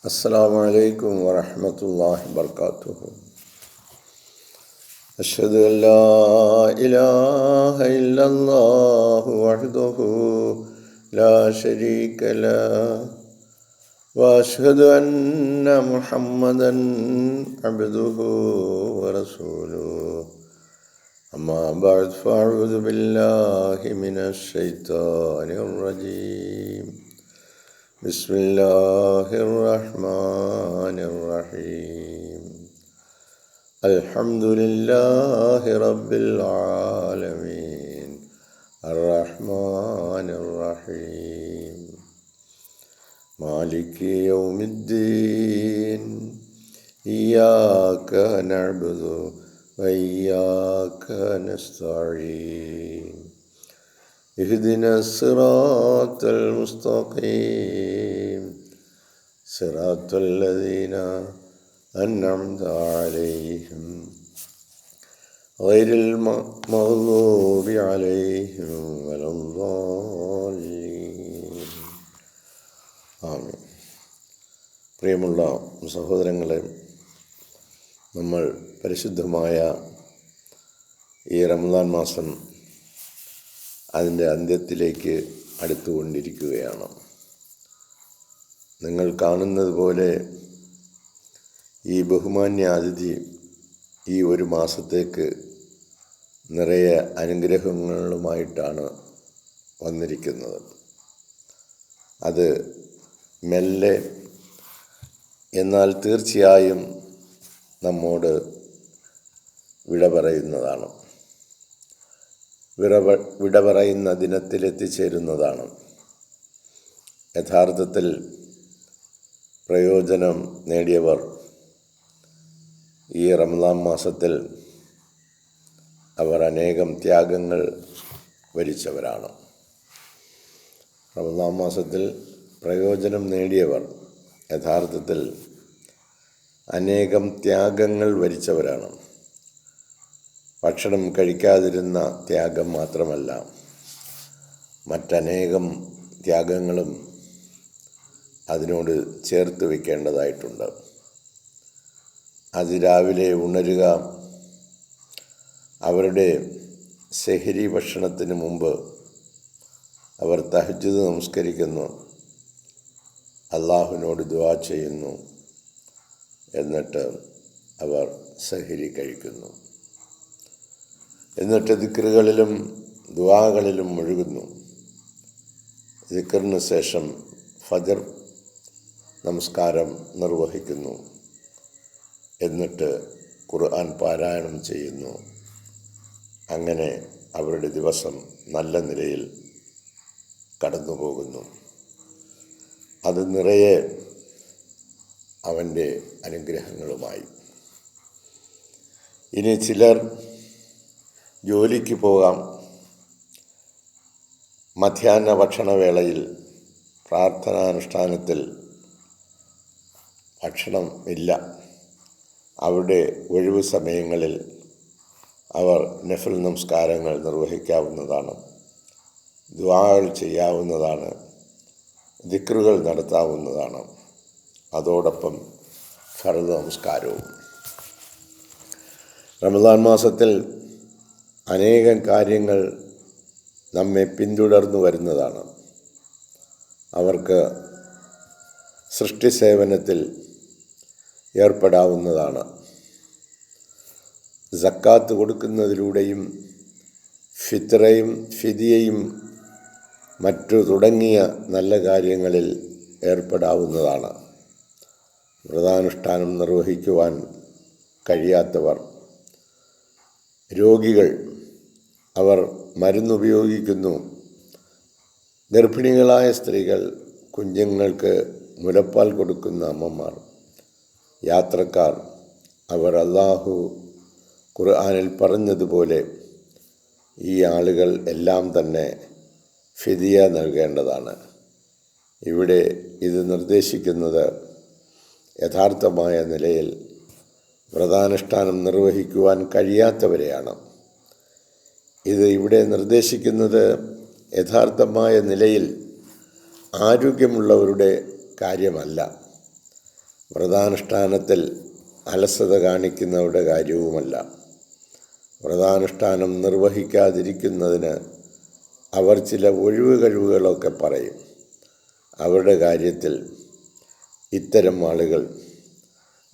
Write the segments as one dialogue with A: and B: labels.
A: السلام عليكم ورحمة الله وبركاته. أشهد أن لا إله إلا الله وحده لا شريك له وأشهد أن محمدا عبده ورسوله. أما بعد فأعوذ بالله من الشيطان الرجيم. بسم الله الرحمن الرحيم. الحمد لله رب العالمين الرحمن الرحيم مالك يوم الدين إياك نعبد وإياك نستعين اهدنا الصراط المستقيم صراط الذين أنعمت عليهم غير المغضوب عليهم ولا الضالين. ആമീൻ. പ്രിയമുള്ള സഹോദരങ്ങളെ, നമ്മൾ പരിശുദ്ധമായ ഈ റമദാൻ മാസം അതിൻ്റെ അന്ത്യത്തിലേക്ക് അടുത്തുകൊണ്ടിരിക്കുകയാണ്. നിങ്ങൾ കാണുന്നത് പോലെ ഈ ബഹുമാന്യ അതിഥി ഈ ഒരു മാസത്തേക്ക് നിറയെ അനുഗ്രഹങ്ങളുമായിട്ടാണ് വന്നിരിക്കുന്നത്. അത് മെല്ലെ എന്നാൽ തീർച്ചയായും നമ്മോട് വിട പറയുന്നതാണ്. വിട പറയുന്ന ദിനത്തിലെത്തിച്ചേരുന്നതാണ്. യഥാർത്ഥത്തിൽ പ്രയോജനം നേടിയവർ ഈ റമദാൻ മാസത്തിൽ അവർ അനേകം ത്യാഗങ്ങൾ വരിച്ചവരാണ്. റമദാൻ മാസത്തിൽ പ്രയോജനം നേടിയവർ യഥാർത്ഥത്തിൽ അനേകം ത്യാഗങ്ങൾ വരിച്ചവരാണ്. ഭക്ഷണം കഴിക്കാതിരുന്ന ത്യാഗം മാത്രമല്ല, മറ്റനേകം ത്യാഗങ്ങളും അതിനോട് ചേർത്ത് വയ്ക്കേണ്ടതായിട്ടുണ്ട്. അതിരാവിലെ ഉണരുക, അവരുടെ സെഹരി ഭക്ഷണത്തിന് മുമ്പ് അവർ തഹജ്ജുദ് നമസ്കരിക്കുന്നു, അള്ളാഹുവിനോട് ദുആ ചെയ്യുന്നു, എന്നിട്ട് അവർ സെഹരി കഴിക്കുന്നു. എന്നിട്ട് ദിക്റുകളിലും ദുആകളിലും മുഴുകുന്നു. ദിക്റിന് ശേഷം ഫജ്ർ നമസ്കാരം നിർവഹിക്കുന്നു. എന്നിട്ട് ഖുർആൻ പാരായണം ചെയ്യുന്നു. അങ്ങനെ അവരുടെ ദിവസം നല്ല നിലയിൽ കടന്നു പോകുന്നു. അത് നിറയെ അവൻ്റെ അനുഗ്രഹങ്ങളുമായി. ഇനി ചിലർ ജോലിക്ക് പോകാം. മധ്യാഹ്ന ഭക്ഷണവേളയിൽ പ്രാർത്ഥനാനുഷ്ഠാനത്തിൽ ഭക്ഷണം ഇല്ല. അവരുടെ ഒഴിവ് സമയങ്ങളിൽ അവർ നഫിൽ നമസ്കാരങ്ങൾ നിർവഹിക്കാവുന്നതാണ്, ദുആകൾ ചെയ്യാവുന്നതാണ്, ദിക്റുകൾ നടത്താവുന്നതാണ്. അതോടൊപ്പം ഫർദ് നമസ്കാരവും. റമദാൻ മാസത്തിൽ അനേകം കാര്യങ്ങൾ നമ്മെ പിന്തുടർന്നു വരുന്നതാണ്. അവർക്ക് സൃഷ്ടി സേവനത്തിൽ ഏർപ്പെടാവുന്നതാണ്. സക്കാത്ത് കൊടുക്കുന്നതിലൂടെയും ഫിത്രയും ഫിദിയയും മറ്റു തുടങ്ങിയ നല്ല കാര്യങ്ങളിൽ ഏർപ്പെടാവുന്നതാണ്. വ്രതാനുഷ്ഠാനം നിർവഹിക്കുവാൻ കഴിയാത്തവർ, രോഗികൾ, അവർ മരുന്നുപയോഗിക്കുന്നു, ഗർഭിണികളായ സ്ത്രീകൾ, കുഞ്ഞുങ്ങൾക്ക് മുലപ്പാൽ കൊടുക്കുന്ന അമ്മമാർ, യാത്രക്കാർ, അവർ അല്ലാഹു ഖുർആനിൽ പറഞ്ഞതുപോലെ ഈ ആളുകൾ എല്ലാം തന്നെ ഫിദിയ നൽകേണ്ടതാണ്. ഇവിടെ ഇത് നിർദ്ദേശിക്കുന്നത് യഥാർത്ഥമായ നിലയിൽ വ്രതാനുഷ്ഠാനം നിർവഹിക്കുവാൻ കഴിയാത്തവരെയാണ്. ഇത് ഇവിടെ നിർദ്ദേശിക്കുന്നത് യഥാർത്ഥമായ നിലയിൽ ആരോഗ്യമുള്ളവരുടെ കാര്യമല്ല. വ്രതാനുഷ്ഠാനത്തിൽ അലസത കാണിക്കുന്നവരുടെ കാര്യവുമല്ല. വ്രതാനുഷ്ഠാനം നിർവഹിക്കാതിരിക്കുന്നതിന് അവർ ചില ഒഴിവ് കഴിവുകളൊക്കെ പറയും. അവരുടെ കാര്യത്തിൽ ഇത്തരം ആളുകൾ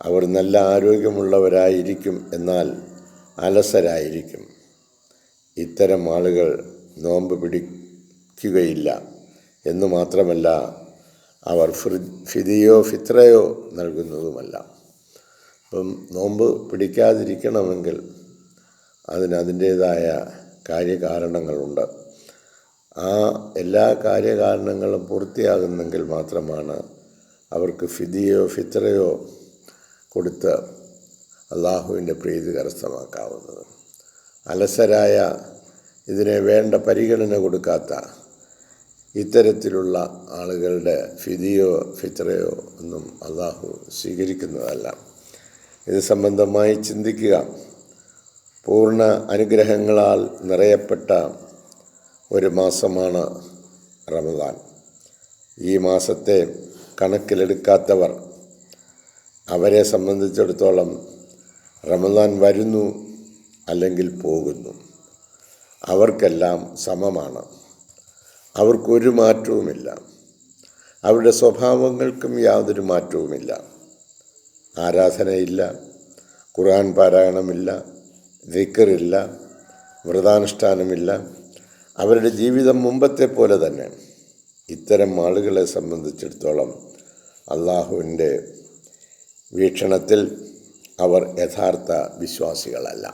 A: അവർ നല്ല ആരോഗ്യമുള്ളവരായിരിക്കും, എന്നാൽ അലസരായിരിക്കും. ഇത്തരം ആളുകൾ നോമ്പ് പിടിക്കുകയില്ല എന്ന് മാത്രമല്ല, അവർ ഫിദിയോ ഫിത്രയോ നൽകുന്നതുമല്ല. അപ്പം നോമ്പ് പിടിക്കാതിരിക്കണമെങ്കിൽ അതിൻ്റേതായ കാര്യകാരണങ്ങളുണ്ട്. ആ എല്ലാ കാര്യകാരണങ്ങളും പൂർത്തിയാകുന്നെങ്കിൽ മാത്രമാണ് അവർക്ക് ഫിദിയോ ഫിത്രയോ കൊടുത്ത് അള്ളാഹുവിൻ്റെ പ്രീതി കരസ്ഥമാക്കാവുന്നത്. അലസരായ, ഇതിനെ വേണ്ട പരിഗണന കൊടുക്കാത്ത ഇത്തരത്തിലുള്ള ആളുകളുടെ ഫിദിയോ ഫിത്രയോ ഒന്നും അള്ളാഹു സ്വീകരിക്കുന്നതല്ല. ഇത് സംബന്ധമായി ചിന്തിക്കുക. പൂർണ്ണ അനുഗ്രഹങ്ങളാൽ നിറയപ്പെട്ട ഒരു മാസമാണ് റമദാൻ. ഈ മാസത്തെ കണക്കിലെടുക്കാത്തവർ, അവരെ സംബന്ധിച്ചിടത്തോളം റമദാൻ വരുന്നു അല്ലെങ്കിൽ പോകുന്നു, അവർക്കെല്ലാം സമമാണ്. അവർക്കൊരു മാറ്റവുമില്ല. അവരുടെ സ്വഭാവങ്ങൾക്കും യാതൊരു മാറ്റവുമില്ല. ആരാധനയില്ല, ഖുർആൻ പാരായണമില്ല, ദിക്റില്ല, വ്രതാനുഷ്ഠാനമില്ല. അവരുടെ ജീവിതം മുമ്പത്തെ പോലെ തന്നെ. ഇത്തരം ആളുകളെ സംബന്ധിച്ചിടത്തോളം അള്ളാഹുവിൻ്റെ വീക്ഷണത്തിൽ അവർ യഥാർത്ഥ വിശ്വാസികളല്ല.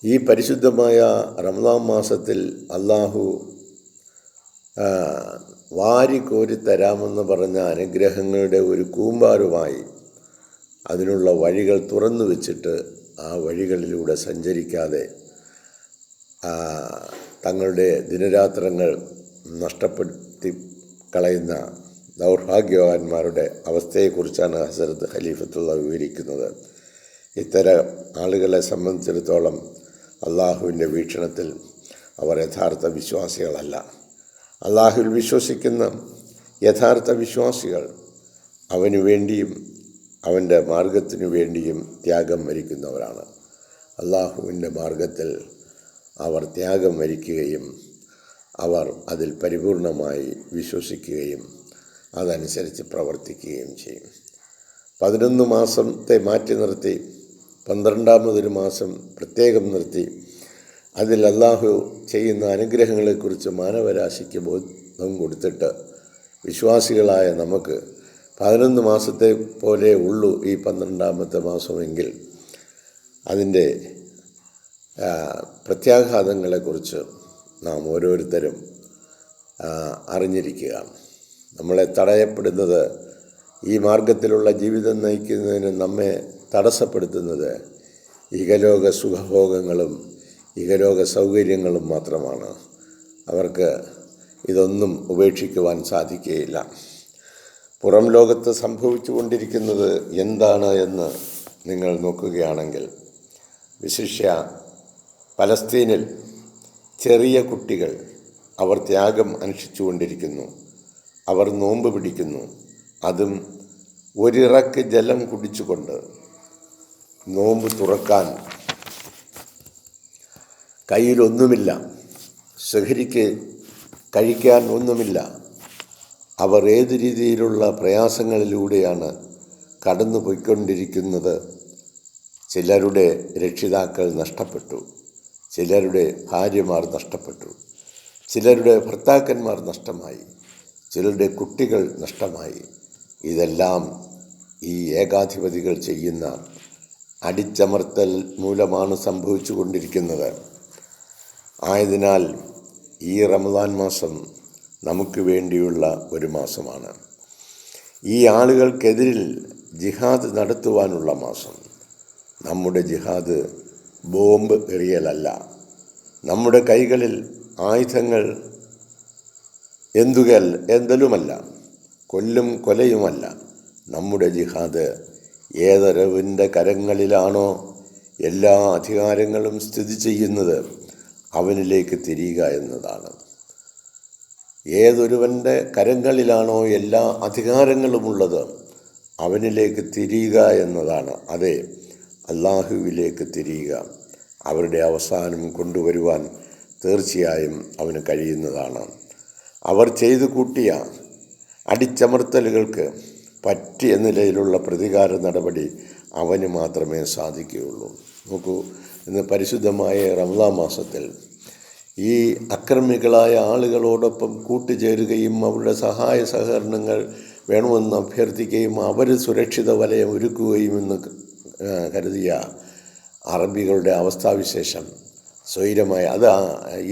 A: ഈ പരിശുദ്ധമായ റമദാൻ മാസത്തിൽ അള്ളാഹു വാരിക്കോരി തരാമെന്ന് പറഞ്ഞ അനുഗ്രഹങ്ങളുടെ ഒരു കൂമ്പാരമായി അതിനുള്ള വഴികൾ തുറന്നു വെച്ചിട്ട് ആ വഴികളിലൂടെ സഞ്ചരിക്കാതെ തങ്ങളുടെ ദിനരാത്രങ്ങൾ നഷ്ടപ്പെടുത്തി കളയുന്ന ദൗർഭാഗ്യവാന്മാരുടെ അവസ്ഥയെക്കുറിച്ചാണ് ഹസ്രത്ത് ഖലീഫത്തുള്ള വിവരിക്കുന്നത്. ഇത്തരം ആളുകളെ സംബന്ധിച്ചിടത്തോളം അള്ളാഹുവിൻ്റെ വീക്ഷണത്തിൽ അവർ യഥാർത്ഥ വിശ്വാസികളല്ല. അള്ളാഹുവിൽ വിശ്വസിക്കുന്ന യഥാർത്ഥ വിശ്വാസികൾ അവനു വേണ്ടിയും അവൻ്റെ മാർഗത്തിനു വേണ്ടിയും ത്യാഗം വരിക്കുന്നവരാണ്. അള്ളാഹുവിൻ്റെ മാർഗത്തിൽ അവർ ത്യാഗം വരിക്കുകയും അവർ അതിൽ പരിപൂർണമായി വിശ്വസിക്കുകയും അതനുസരിച്ച് പ്രവർത്തിക്കുകയും ചെയ്യും. 11 മാസത്തെ മാറ്റി നിർത്തി 12-ാമതൊരു മാസം പ്രത്യേകം നിർത്തി അതിൽ അള്ളാഹു ചെയ്യുന്ന അനുഗ്രഹങ്ങളെക്കുറിച്ച് മാനവരാശിക്ക് ബോധം കൊടുത്തിട്ട് വിശ്വാസികളായ നമുക്ക് 11 മാസത്തെ പോലെ ഉള്ളൂ ഈ 12-ാമത്തെ മാസമെങ്കിൽ അതിൻ്റെ പ്രത്യാഘാതങ്ങളെക്കുറിച്ച് നാം ഓരോരുത്തരും അറിഞ്ഞിരിക്കുക. നമ്മളെ തടയപ്പെടുന്നത്, ഈ മാർഗത്തിലുള്ള ജീവിതം നയിക്കുന്നതിന് നമ്മെ തടസ്സപ്പെടുത്തുന്നത് ഇഹലോക സുഖഭോഗങ്ങളും ഇഹലോക സൗകര്യങ്ങളും മാത്രമാണ്. അവർക്ക് ഇതൊന്നും ഉപേക്ഷിക്കുവാൻ സാധിക്കുകയില്ല. പുറം ലോകത്ത് സംഭവിച്ചു കൊണ്ടിരിക്കുന്നത് എന്താണ് എന്ന് നിങ്ങൾ നോക്കുകയാണെങ്കിൽ, വിശിഷ്യ പലസ്തീനിൽ ചെറിയ കുട്ടികൾ അവർ ത്യാഗം അനുഷ്ഠിച്ചു കൊണ്ടിരിക്കുന്നു. അവർ നോമ്പ് പിടിക്കുന്നു. അതും ഒരിറക്ക് ജലം കുടിച്ചുകൊണ്ട്. നോമ്പ് തുറക്കാൻ കയ്യിലൊന്നുമില്ല, ശഹരിക്ക് കഴിക്കാൻ ഒന്നുമില്ല. അവർ ഏതു രീതിയിലുള്ള പ്രയാസങ്ങളിലൂടെയാണ് കടന്നു പോയിക്കൊണ്ടിരിക്കുന്നത്. ചിലരുടെ രക്ഷിതാക്കൾ നഷ്ടപ്പെട്ടു, ചിലരുടെ ഭാര്യമാർ നഷ്ടപ്പെട്ടു, ചിലരുടെ ഭർത്താക്കന്മാർ നഷ്ടമായി, ചിലരുടെ കുട്ടികൾ നഷ്ടമായി. ഇതെല്ലാം ഈ ഏകാധിപതികൾ ചെയ്യുന്ന അടിച്ചമർത്തൽ മൂലമാണ് സംഭവിച്ചു കൊണ്ടിരിക്കുന്നത്. ആയതിനാൽ ഈ റമദാൻ മാസം നമുക്ക് വേണ്ടിയുള്ള ഒരു മാസമാണ്. ഈ ആളുകൾക്കെതിരിൽ ജിഹാദ് നടത്തുവാനുള്ള മാസം. നമ്മുടെ ജിഹാദ് ബോംബ് എറിയലല്ല, നമ്മുടെ കൈകളിൽ ആയുധങ്ങൾ എന്തെലുമല്ല, കൊല്ലും കൊലയുമല്ല. നമ്മുടെ ജിഹാദ് ഏതൊരുവൻ്റെ കരങ്ങളിലാണോ എല്ലാ അധികാരങ്ങളും സ്ഥിതി ചെയ്യുന്നത് അവനിലേക്ക് തിരിയുക എന്നതാണ്. ഏതൊരുവൻ്റെ കരങ്ങളിലാണോ എല്ലാ അധികാരങ്ങളുമുള്ളത് അവനിലേക്ക് തിരിയുക എന്നതാണ്. അതെ, അള്ളാഹുവിലേക്ക് തിരിയുക. അവരുടെ അവസാനം കൊണ്ടുവരുവാൻ തീർച്ചയായും അവന് കഴിയുന്നതാണ്. അവർ ചെയ്തു കൂട്ടിയ അടിച്ചമർത്തലുകൾക്ക് പറ്റിയ നിലയിലുള്ള പ്രതികാര നടപടി അവന് മാത്രമേ സാധിക്കുകയുള്ളൂ. നോക്കൂ, ഇന്ന് പരിശുദ്ധമായ റമദാൻ മാസത്തിൽ ഈ അക്രമികളായ ആളുകളോടൊപ്പം കൂട്ടുചേരുകയും അവരുടെ സഹായ സഹകരണങ്ങൾ വേണമെന്ന് അഭ്യർത്ഥിക്കുകയും അവർ സുരക്ഷിത വലയം ഒരുക്കുകയും എന്ന് കരുതിയ അറബികളുടെ അവസ്ഥാവിശേഷം സ്വൈരമായി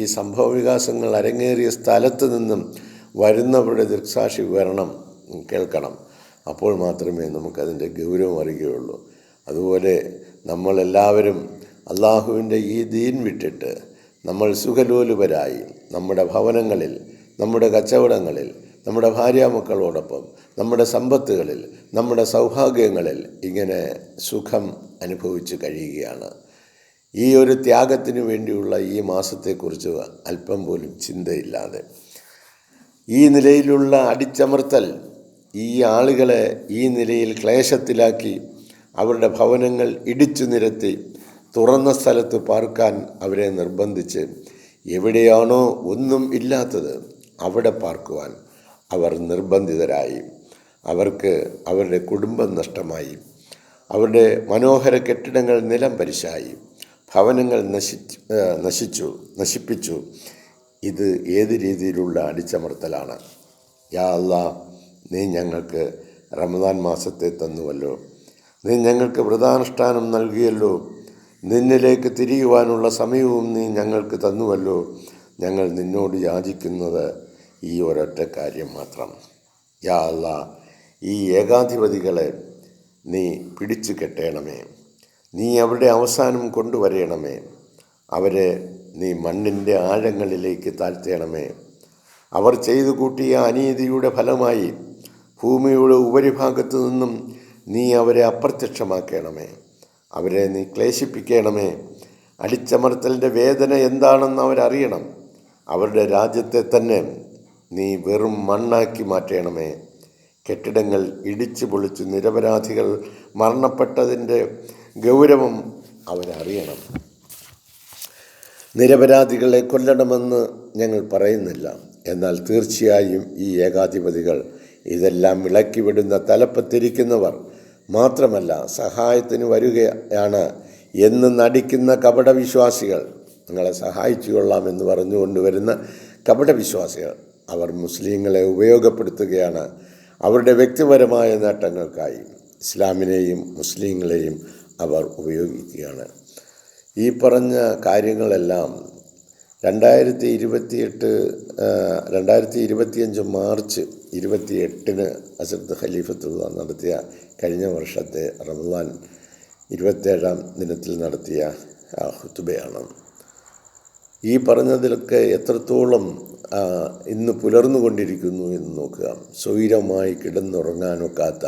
A: ഈ സംഭവ വികാസങ്ങൾ അരങ്ങേറിയ സ്ഥലത്ത് നിന്നും വരുന്നവരുടെ ദൃക്സാക്ഷി വിവരണം കേൾക്കണം. അപ്പോൾ മാത്രമേ നമുക്കതിൻ്റെ ഗൗരവം അറിയുകയുള്ളൂ. അതുപോലെ നമ്മളെല്ലാവരും അള്ളാഹുവിൻ്റെ ഈ ദീൻ വിട്ടിട്ട് നമ്മൾ സുഖലോലുപരായി നമ്മുടെ ഭവനങ്ങളിൽ, നമ്മുടെ കച്ചവടങ്ങളിൽ, നമ്മുടെ ഭാര്യാമക്കളോടൊപ്പം, നമ്മുടെ സമ്പത്തുകളിൽ, നമ്മുടെ സൗഭാഗ്യങ്ങളിൽ ഇങ്ങനെ സുഖം അനുഭവിച്ച് കഴിയുകയാണ്. ഈ ഒരു ത്യാഗത്തിന് വേണ്ടിയുള്ള ഈ മാസത്തെക്കുറിച്ച് അല്പം പോലും ചിന്തയില്ലാതെ ഈ നിലയിലുള്ള അടിച്ചമർത്തൽ ഈ ആളുകളെ ഈ നിലയിൽ ക്ലേശത്തിലാക്കി അവരുടെ ഭവനങ്ങൾ ഇടിച്ചു നിരത്തി തുറന്ന സ്ഥലത്ത് പാർക്കാൻ അവരെ നിർബന്ധിച്ച് എവിടെയാണോ ഒന്നും ഇല്ലാത്തത് അവിടെ പാർക്കുവാൻ അവർ നിർബന്ധിതരായി. അവർക്ക് അവരുടെ കുടുംബം നഷ്ടമായി, അവരുടെ മനോഹര കെട്ടിടങ്ങൾ നിലം പരിശായി, ഭവനങ്ങൾ നശിപ്പിച്ചു. ഇത് ഏത് രീതിയിലുള്ള അടിച്ചമർത്തലാണ്? യാ അല്ലാഹ്, നീ ഞങ്ങൾക്ക് റമദാൻ മാസത്തെ തന്നുവല്ലോ, നീ ഞങ്ങൾക്ക് വ്രതാനുഷ്ഠാനം നൽകിയല്ലോ, നിന്നിലേക്ക് തിരിയുവാനുള്ള സമയവും നീ ഞങ്ങൾക്ക് തന്നുവല്ലോ. ഞങ്ങൾ നിന്നോട് യാചിക്കുന്നത് ഈ ഒരൊറ്റ കാര്യം മാത്രം. യാ അല്ലാഹ്, ഈ ഏകാധിപതികളെ നീ പിടിച്ചു കെട്ടണമേ, നീ അവരുടെ അവസാനം കൊണ്ടുവരയണമേ, അവരെ നീ മണ്ണിൻ്റെ ആഴങ്ങളിലേക്ക് താഴ്ത്തണമേ. അവർ ചെയ്തു കൂട്ടിയ അനീതിയുടെ ഫലമായി ഭൂമിയുടെ ഉപരിഭാഗത്തു നിന്നും നീ അവരെ അപ്രത്യക്ഷമാക്കണമേ, അവരെ നീ ക്ലേശിപ്പിക്കണമേ. അടിച്ചമർത്തലിൻ്റെ വേദന എന്താണെന്ന് അവരറിയണം. അവരുടെ രാജ്യത്തെ തന്നെ നീ വെറും മണ്ണാക്കി മാറ്റണമേ. കെട്ടിടങ്ങൾ ഇടിച്ചു പൊളിച്ചു നിരപരാധികൾ മരണപ്പെട്ടതിൻ്റെ ഗൗരവം അവരറിയണം. നിരപരാധികളെ കൊല്ലണമെന്ന് ഞങ്ങൾ പറയുന്നില്ല, എന്നാൽ തീർച്ചയായും ഈ ഏകാധിപതികൾ ഇതെല്ലാം ഇളക്കിവിടുന്ന തലപ്പത്തിരിക്കുന്നവർ മാത്രമല്ല, സഹായത്തിന് വരികയാണ് എന്ന് നടിക്കുന്ന കപടവിശ്വാസികൾ, നിങ്ങളെ സഹായിച്ചു കൊള്ളാമെന്ന് പറഞ്ഞുകൊണ്ടുവരുന്ന കപടവിശ്വാസികൾ. അവർ മുസ്ലിങ്ങളെ ഉപയോഗപ്പെടുത്തുകയാണ് അവരുടെ വ്യക്തിപരമായ നേട്ടങ്ങൾക്കായി. ഇസ്ലാമിനെയും മുസ്ലിങ്ങളെയും അവർ ഉപയോഗിക്കുകയാണ്. ഈ പറഞ്ഞ കാര്യങ്ങളെല്ലാം 2025 മാർച്ച് 28 ഹസ്രത്ത് ഖലീഫത്തുള്ള നടത്തിയ കഴിഞ്ഞ വർഷത്തെ റമദാൻ 27-ാം ദിനത്തിൽ നടത്തിയ ഖുതുബയാണ്. ഈ പറഞ്ഞതിലൊക്കെ എത്രത്തോളം ഇന്ന് പുലർന്നുകൊണ്ടിരിക്കുന്നു എന്ന് നോക്കുക. സ്വൈരമായി കിടന്നുറങ്ങാനൊക്കാത്ത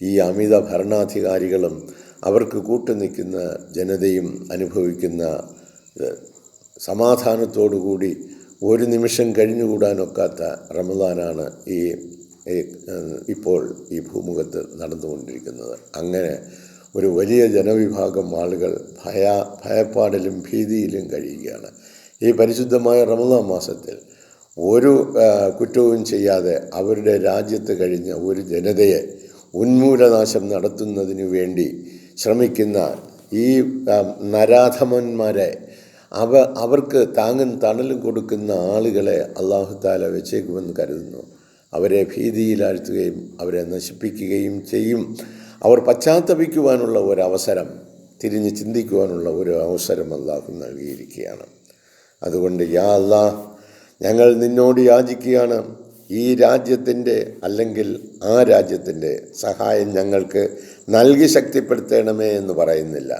A: ഈ അമിത ഭരണാധികാരികളും അവർക്ക് കൂട്ടുനിൽക്കുന്ന ജനതയും അനുഭവിക്കുന്ന സമാധാനത്തോടുകൂടി ഒരു നിമിഷം കഴിഞ്ഞുകൂടാനൊക്കാത്ത റമദാനാണ് ഇപ്പോൾ ഈ ഭൂമുഖത്ത് നടന്നുകൊണ്ടിരിക്കുന്നത്. അങ്ങനെ ഒരു വലിയ ജനവിഭാഗം ആളുകൾ ഭയപ്പാടിലും ഭീതിയിലും കഴിയുകയാണ്. ഈ പരിശുദ്ധമായ റമദാൻ മാസത്തിൽ ഒരു കുറ്റവും ചെയ്യാതെ അവരുടെ രാജ്യത്ത് കഴിഞ്ഞ ഒരു ജനതയെ ഉന്മൂലനാശം നടത്തുന്നതിന് വേണ്ടി ശ്രമിക്കുന്ന ഈ നരാധമന്മാരെ അവർക്ക് താങ്ങും തണലും കൊടുക്കുന്ന ആളുകളെ അല്ലാഹു തആല വെച്ചേക്കുമെന്ന് കരുതുന്നു. അവരെ ഭീതിയിലാഴ്ത്തുകയും അവരെ നശിപ്പിക്കുകയും ചെയ്യും. അവർ പശ്ചാത്തപിക്കുവാനുള്ള ഒരവസരം, തിരിഞ്ഞ് ചിന്തിക്കുവാനുള്ള ഒരു അവസരം അല്ലാഹു നൽകിയിരിക്കുകയാണ്. അതുകൊണ്ട് യാ അല്ലാഹ്, ഞങ്ങൾ നിന്നോട് യാചിക്കുകയാണ്. ഈ രാജ്യത്തിൻ്റെ അല്ലെങ്കിൽ ആ രാജ്യത്തിൻ്റെ സഹായം ഞങ്ങൾക്ക് നൽകി ശക്തിപ്പെടുത്തണമേ എന്ന് പറയുന്നില്ല,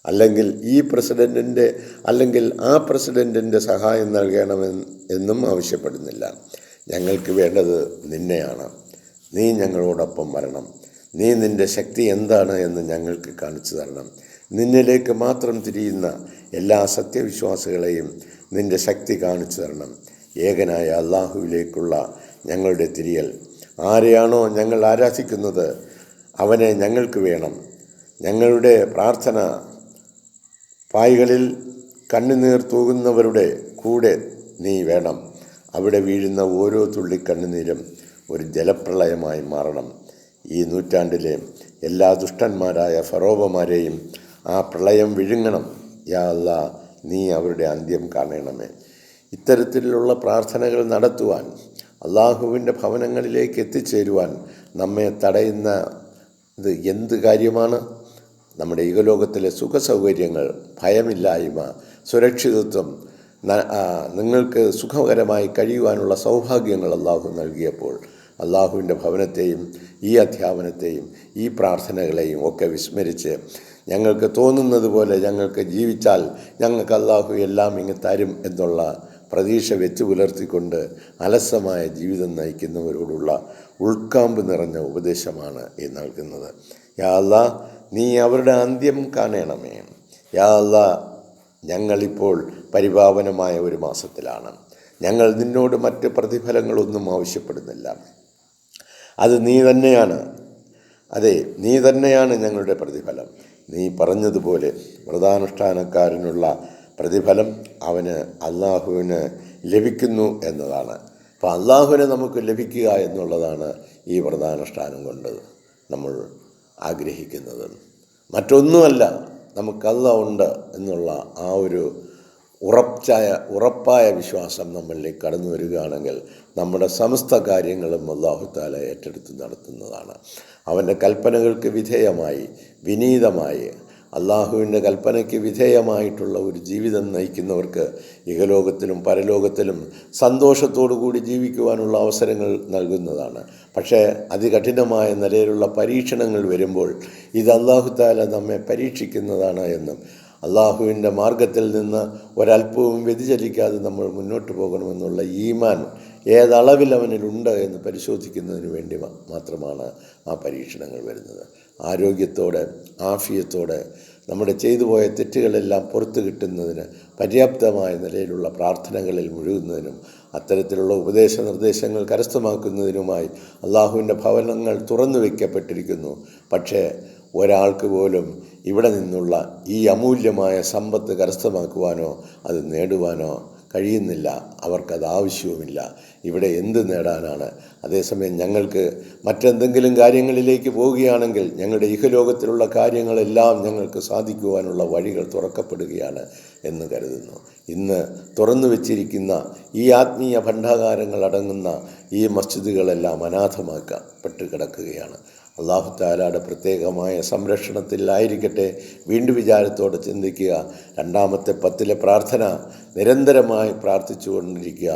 A: അല്ലെങ്കിൽ ഈ പ്രസിഡൻറ്റിൻ്റെ അല്ലെങ്കിൽ ആ പ്രസിഡൻറ്റിൻ്റെ സഹായം നൽകണമെന്നും ആവശ്യപ്പെടുന്നില്ല. ഞങ്ങൾക്ക് വേണ്ടത് നിന്നെയാണ്. നീ ഞങ്ങളോടൊപ്പം വരണം. നീ നിൻ്റെ ശക്തി എന്താണ് എന്ന് ഞങ്ങൾക്ക് കാണിച്ചു തരണം. നിന്നിലേക്ക് മാത്രം തിരിയുന്ന എല്ലാ സത്യവിശ്വാസികളെയും നിൻ്റെ ശക്തി കാണിച്ചു തരണം. ഏകനായ അള്ളാഹുവിലേക്കുള്ള ഞങ്ങളുടെ തിരിയൽ, ആരെയാണോ ഞങ്ങൾ ആരാധിക്കുന്നത് അവനെ ഞങ്ങൾക്ക് വേണം. ഞങ്ങളുടെ പ്രാർത്ഥന പായ്കളിൽ കണ്ണുനീർ തൂകുന്നവരുടെ കൂടെ നീ വേണം. അവിടെ വീഴുന്ന ഓരോ തുള്ളി കണ്ണുനീരും ഒരു ജലപ്രളയമായി മാറണം. ഈ നൂറ്റാണ്ടിലെ എല്ലാ ദുഷ്ടന്മാരായ ഫറോവമാരെയും ആ പ്രളയം വിഴുങ്ങണം. യാ അല്ലാ, നീ അവരുടെ അന്ത്യം കാണണമേ. ഇത്തരത്തിലുള്ള പ്രാർത്ഥനകൾ നടത്തുവാൻ, അള്ളാഹുവിൻ്റെ ഭവനങ്ങളിലേക്ക് എത്തിച്ചേരുവാൻ നമ്മെ തടയുന്ന ഇത് എന്ത് കാര്യമാണ്? നമ്മുടെ ഇഹലോകത്തിലെ സുഖസൗകര്യങ്ങൾ, ഭയമില്ലായ്മ, സുരക്ഷിതത്വം, നിങ്ങൾക്ക് സുഖകരമായി കഴിയുവാനുള്ള സൗഭാഗ്യങ്ങൾ അള്ളാഹു നൽകിയപ്പോൾ അള്ളാഹുവിൻ്റെ ഭവനത്തെയും ഈ അധ്യാപനത്തെയും ഈ പ്രാർത്ഥനകളെയും ഒക്കെ വിസ്മരിച്ച് ഞങ്ങൾക്ക് തോന്നുന്നത് പോലെ ഞങ്ങൾക്ക് ജീവിച്ചാൽ ഞങ്ങൾക്ക് അള്ളാഹു എല്ലാം ഇങ്ങ് തരും എന്നുള്ള പ്രതീക്ഷ വെച്ച് പുലർത്തിക്കൊണ്ട് അലസമായ ജീവിതം നയിക്കുന്നവരോടുള്ള ഉൾക്കാമ്പ് നിറഞ്ഞ ഉപദേശമാണ് ഈ നൽകുന്നത്. യാ അല്ലാ, നീ അവരുടെ അന്ത്യം കാണണമേ. യാ അല്ലാ, ഞങ്ങളിപ്പോൾ പരിപാവനമായ ഒരു മാസത്തിലാണ്. ഞങ്ങൾ നിന്നോട് മറ്റ് പ്രതിഫലങ്ങളൊന്നും ആവശ്യപ്പെടുന്നില്ല. അത് നീ തന്നെയാണ്. അതെ, നീ തന്നെയാണ് ഞങ്ങളുടെ പ്രതിഫലം. നീ പറഞ്ഞതുപോലെ വ്രതാനുഷ്ഠാനക്കാരനുള്ള പ്രതിഫലം അവന് അള്ളാഹുവിന് ലഭിക്കുന്നു എന്നതാണ്. അപ്പോൾ അള്ളാഹുവിനെ നമുക്ക് ലഭിക്കുക എന്നുള്ളതാണ് ഈ വ്രതാനുഷ്ഠാനം കൊണ്ട് നമ്മൾ ആഗ്രഹിക്കുന്നത്. മറ്റൊന്നുമല്ല, നമുക്ക് അല്ലാഹ് ഉണ്ട് എന്നുള്ള ആ ഒരു ഉറപ്പായ വിശ്വാസം നമ്മളിലേക്ക് കടന്നു വരികയാണെങ്കിൽ നമ്മുടെ സമസ്ത കാര്യങ്ങളും അല്ലാഹു തആല ഏറ്റെടുത്ത് നടത്തുന്നതാണ്. അവൻ്റെ കൽപ്പനകൾക്ക് വിധേയമായി, വിനീതമായി, അള്ളാഹുവിൻ്റെ കൽപ്പനയ്ക്ക് വിധേയമായിട്ടുള്ള ഒരു ജീവിതം നയിക്കുന്നവർക്ക് ഇഹലോകത്തിലും പരലോകത്തിലും സന്തോഷത്തോടു കൂടി ജീവിക്കുവാനുള്ള അവസരങ്ങൾ നൽകുന്നതാണ്. പക്ഷേ അതികഠിനമായ നിലയിലുള്ള പരീക്ഷണങ്ങൾ വരുമ്പോൾ ഇത് അല്ലാഹു തആല നമ്മെ പരീക്ഷിക്കുന്നതാണ് എന്നും അള്ളാഹുവിൻ്റെ മാർഗത്തിൽ നിന്ന് ഒരല്പവും വ്യതിചലിക്കാതെ നമ്മൾ മുന്നോട്ട് പോകണമെന്നുള്ള ഈമാൻ ഏതളവിൽ അവനിലുണ്ട് എന്ന് പരിശോധിക്കുന്നതിന് വേണ്ടി മാത്രമാണ് ആ പരീക്ഷണങ്ങൾ വരുന്നത്. ആരോഗ്യത്തോടെ, ആഫിയത്തോടെ നമ്മുടെ ചെയ്തു പോയ തെറ്റുകളെല്ലാം പുറത്തു കിട്ടുന്നതിന് പര്യാപ്തമായ നിലയിലുള്ള പ്രാർത്ഥനകളിൽ മുഴുകുന്നതിനും അത്തരത്തിലുള്ള ഉപദേശ നിർദ്ദേശങ്ങൾ കരസ്ഥമാക്കുന്നതിനുമായി അള്ളാഹുവിൻ്റെ ഭവനങ്ങൾ തുറന്നു വയ്ക്കപ്പെട്ടിരിക്കുന്നു. പക്ഷേ ഒരാൾക്ക് പോലും ഇവിടെ നിന്നുള്ള ഈ അമൂല്യമായ സമ്പത്ത് കരസ്ഥമാക്കുവാനോ അത് നേടുവാനോ കഴിയുന്നില്ല. അവർക്കത് ആവശ്യവുമില്ല. ഇവിടെ എന്ത് നേടാനാണ്? അതേസമയം ഞങ്ങൾക്ക് മറ്റെന്തെങ്കിലും കാര്യങ്ങളിലേക്ക് പോവുകയാണെങ്കിൽ ഞങ്ങളുടെ ഇഹലോകത്തിലുള്ള കാര്യങ്ങളെല്ലാം ഞങ്ങൾക്ക് സാധിക്കുവാനുള്ള വഴികൾ തുറക്കപ്പെടുകയാണ് എന്ന് കരുതുന്നു. ഇന്ന് തുറന്നു വച്ചിരിക്കുന്ന ഈ ആത്മീയ ഭണ്ഡാകാരങ്ങൾ അടങ്ങുന്ന ഈ മസ്ജിദുകളെല്ലാം അനാഥമാക്കപ്പെട്ട് കിടക്കുകയാണ്. അല്ലാഹു തആലയുടെ പ്രത്യേകമായ സംരക്ഷണത്തിലായിരിക്കട്ടെ. വീണ്ടും വിചാരത്തോടെ ചിന്തിക്കുക. രണ്ടാമത്തെ 10 പ്രാർത്ഥന നിരന്തരമായി പ്രാർത്ഥിച്ചു കൊണ്ടിരിക്കുക.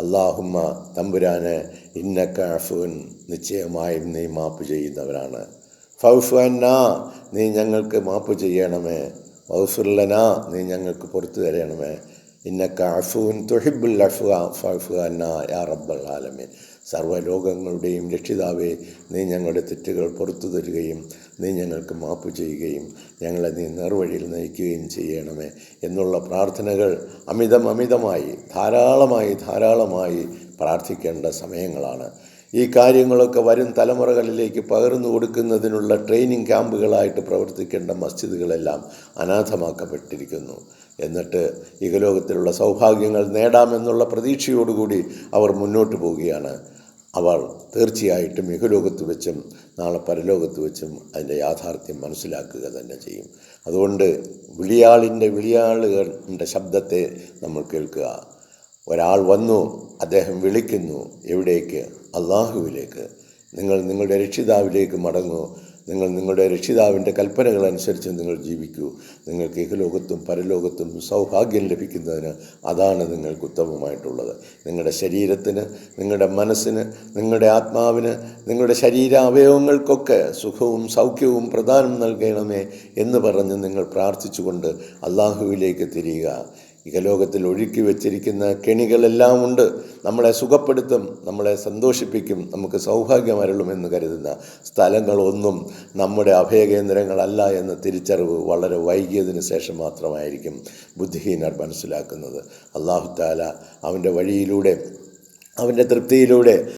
A: അല്ലാഹുമ്മ, തമ്പുരാനെ, ഇന്നക അഫുൻ, നിശ്ചയമായും നീ മാപ്പ് ചെയ്യുന്നവരാണ്. ഫൗഫു അന്നാ, നീ ഞങ്ങൾക്ക് മാപ്പ് ചെയ്യണമേ. വഗ്ഫിർ ലനാ, നീ ഞങ്ങൾക്ക് പുറത്തു തരണമേ. ഇന്നക അഫുൻ തുഹിബ്ബുൽ അഫ്വ ഫൗഫു അന്നാ യാ റബ്ബൽ ആലമീൻ. സർവ്വലോകങ്ങളുടെയും രക്ഷിതാവേ, നീ ഞങ്ങളുടെ തെറ്റുകൾ പുറത്തു തരികയും നീ ഞങ്ങൾക്ക് മാപ്പ് ചെയ്യുകയും ഞങ്ങളെ നീ നേർവഴിയിൽ നയിക്കുകയും ചെയ്യണമേ എന്നുള്ള പ്രാർത്ഥനകൾ അമിതമായി ധാരാളമായി പ്രാർത്ഥിക്കേണ്ട സമയങ്ങളാണ്. ഈ കാര്യങ്ങളൊക്കെ വരും തലമുറകളിലേക്ക് പകർന്നു കൊടുക്കുന്നതിനുള്ള ട്രെയിനിങ് ക്യാമ്പുകളായിട്ട് പ്രവർത്തിക്കേണ്ട മസ്ജിദുകളെല്ലാം അനാഥമാക്കപ്പെട്ടിരിക്കുന്നു. എന്നിട്ട് ഇഹലോകത്തിലുള്ള സൗഭാഗ്യങ്ങൾ നേടാമെന്നുള്ള പ്രതീക്ഷയോടുകൂടി അവർ മുന്നോട്ട് പോവുകയാണ്. അവർ തീർച്ചയായിട്ടും ഇഹലോകത്ത് വെച്ചും നാളെ പരലോകത്ത് വെച്ചും അതിൻ്റെ യാഥാർത്ഥ്യം മനസ്സിലാക്കുക തന്നെ ചെയ്യും. അതുകൊണ്ട് വിളിയാളുകളുടെ ശബ്ദത്തെ നമ്മൾ കേൾക്കുക. ഒരാൾ വന്നു, അദ്ദേഹം വിളിക്കുന്നു. എവിടേക്ക്? അള്ളാഹുവിലേക്ക്. നിങ്ങൾ നിങ്ങളുടെ രക്ഷിതാവിലേക്ക് മടങ്ങൂ. നിങ്ങൾ നിങ്ങളുടെ രക്ഷിതാവിൻ്റെ കൽപ്പനകളനുസരിച്ച് നിങ്ങൾ ജീവിക്കൂ. നിങ്ങൾക്ക് ഇഹലോകത്തും പരലോകത്തും സൗഭാഗ്യം ലഭിക്കുന്നതിന് അതാണ് നിങ്ങൾക്ക് ഉത്തമമായിട്ടുള്ളത്. നിങ്ങളുടെ ശരീരത്തിന്, നിങ്ങളുടെ മനസ്സിന്, നിങ്ങളുടെ ആത്മാവിന്, നിങ്ങളുടെ ശരീരാവയവങ്ങൾക്കൊക്കെ സുഖവും സൗഖ്യവും പ്രദാനം നൽകണമേ എന്ന് പറഞ്ഞ് നിങ്ങൾ പ്രാർത്ഥിച്ചുകൊണ്ട് അള്ളാഹുവിലേക്ക് തിരിയുക. ഇഹലോകത്തിൽ ഒഴുക്കി വച്ചിരിക്കുന്ന കെണികളെല്ലാം ഉണ്ട്. നമ്മളെ സുഖപ്പെടുത്തും, നമ്മളെ സന്തോഷിപ്പിക്കും, നമുക്ക് സൗഭാഗ്യമരുളുമെന്ന് കരുതുന്ന സ്ഥലങ്ങളൊന്നും നമ്മുടെ അഭയകേന്ദ്രങ്ങളല്ല എന്ന തിരിച്ചറിവ് വളരെ വൈകിയതിന് ശേഷം മാത്രമായിരിക്കും ബുദ്ധിഹീനർ മനസ്സിലാക്കുന്നത്. അല്ലാഹു തആല അവൻ്റെ വഴിയിലൂടെ, അവൻ്റെ തൃപ്തിയിലൂടെ